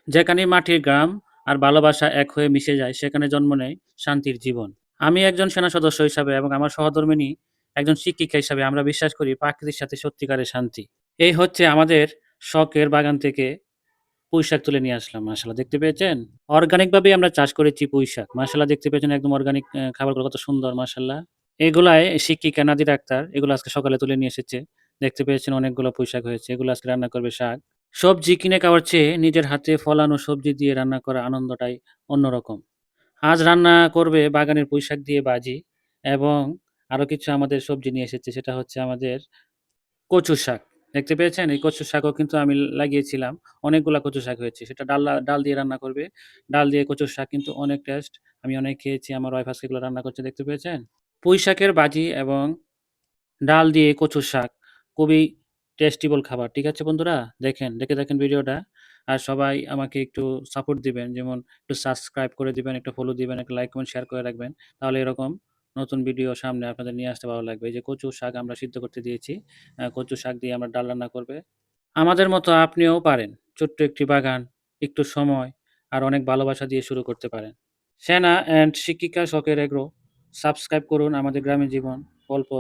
যেখানে মাটির গ্রাম আর ভালোবাসা এক হয়ে মিশে যায়, সেখানে জন্ম নেয় শান্তির জীবন। আমি একজন সেনা সদস্য হিসাবে এবং আমার সহধর্মিণী একজন শিক্ষিকা হিসাবে আমরা বিশ্বাস করি প্রকৃতির সাথে সত্যিকারের শান্তি। এই হচ্ছে আমাদের শখের বাগান থেকে পুঁইশাক তুলে নিয়ে আসলাম। মাশাআল্লাহ, দেখতে পেয়েছেন? অর্গানিক ভাবেই আমরা চাষ করেছি পুঁইশাক। মাশাআল্লাহ, দেখতে পেয়েছেন একদম অর্গানিক খাবারগুলো কত সুন্দর মাশাআল্লাহ। এগুলায় শিক্ষিকা নাদিরা আক্তার এগুলো আজকে সকালে তুলে নিয়ে এসেছে। দেখতে পেয়েছেন অনেকগুলো পুঁইশাক হয়েছে। এগুলো আজকে রান্না করবে শাক। সবজি কিনে খাওয়ার চেয়ে নিজের হাতে ফলানো সবজি দিয়ে রান্না করা আনন্দটাই অন্যরকম। আজ রান্না করবে বাগানের পুঁইশাক দিয়ে ভাজি এবং আরো কিছু আমাদের সবজি নিয়ে এসেছে। সেটা হচ্ছে আমাদের কচু শাক। দেখতে পেয়েছেন? এই কচু শাকও কিন্তু আমি লাগিয়েছিলাম। অনেকগুলা কচু শাক হয়েছে। সেটা ডাল দিয়ে রান্না করবে। ডাল দিয়ে কচুর শাক কিন্তু অনেক টেস্ট। আমি অনেক খেয়েছি। আমার ওয়াইফ আজকে এগুলো রান্না করছে, দেখতে পেয়েছেন? পুঁই শাকের ভাজি এবং ডাল দিয়ে কচুর শাক খুবই টেস্টিবল খাবার। ঠিক আছে বন্ধুরা? দেখে দেখেন ভিডিওটা। আর সবাই আমাকে একটু সাপোর্ট দিবেন। যেমন একটু সাবস্ক্রাইব করে দিবেন, একটা ফলো দিবেন, একটা লাইক, কমেন্ট, শেয়ার করে রাখবেন। তাহলে এরকম নতুন ভিডিও সামনে আপনাদের নিয়ে আসতে ভালো লাগবে। এই যে কচু শাক আমরা সিদ্ধ করতে দিয়েছি। কচু শাক দিয়ে আমরা ডাল রান্না করবে। আমাদের মতো আপনিও পারেন। ছোট্ট একটি বাগান, একটু সময় আর অনেক ভালোবাসা দিয়ে শুরু করতে পারেন। সেনা অ্যান্ড শিক্ষিকা শখের এগ্রো সাবস্ক্রাইব করুন আমাদের গ্রামীণ জীবন গল্প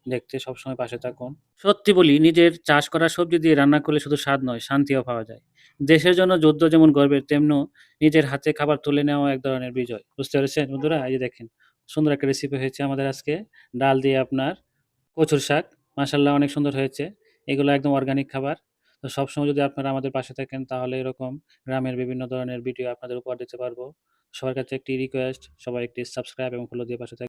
দেখতে সবসময় পাশে থাকুন। সত্যি বলি, নিজের চাষ করা সবজি দিয়ে রান্না করলে শুধু স্বাদ নয়, শান্তিও পাওয়া যায়। দেশের জন্য যুদ্ধ যেমন গর্বের, তেমনি নিজের হাতে খাবার তুলে নেওয়া এক ধরনের বিজয়। বুঝতে পেরেছেন বন্ধুরা? এই যে দেখেন, সুন্দর একটা রেসিপি হয়েছে আমাদের আজকে। ডাল দিয়ে আপনার কচুর শাক। মাশাআল্লাহ, অনেক সুন্দর হয়েছে। এগুলো একদম অর্গানিক খাবার। তো সবসময় যদি আপনারা আমাদের পাশে থাকেন তাহলে এরকম গ্রামের বিভিন্ন ধরনের ভিডিও আপনাদের উপহার দিতে পারবো। সবার কাছে একটি রিকোয়েস্ট, সবাই একটি সাবস্ক্রাইব এবং ফলো দিয়ে পাশে থাকবেন।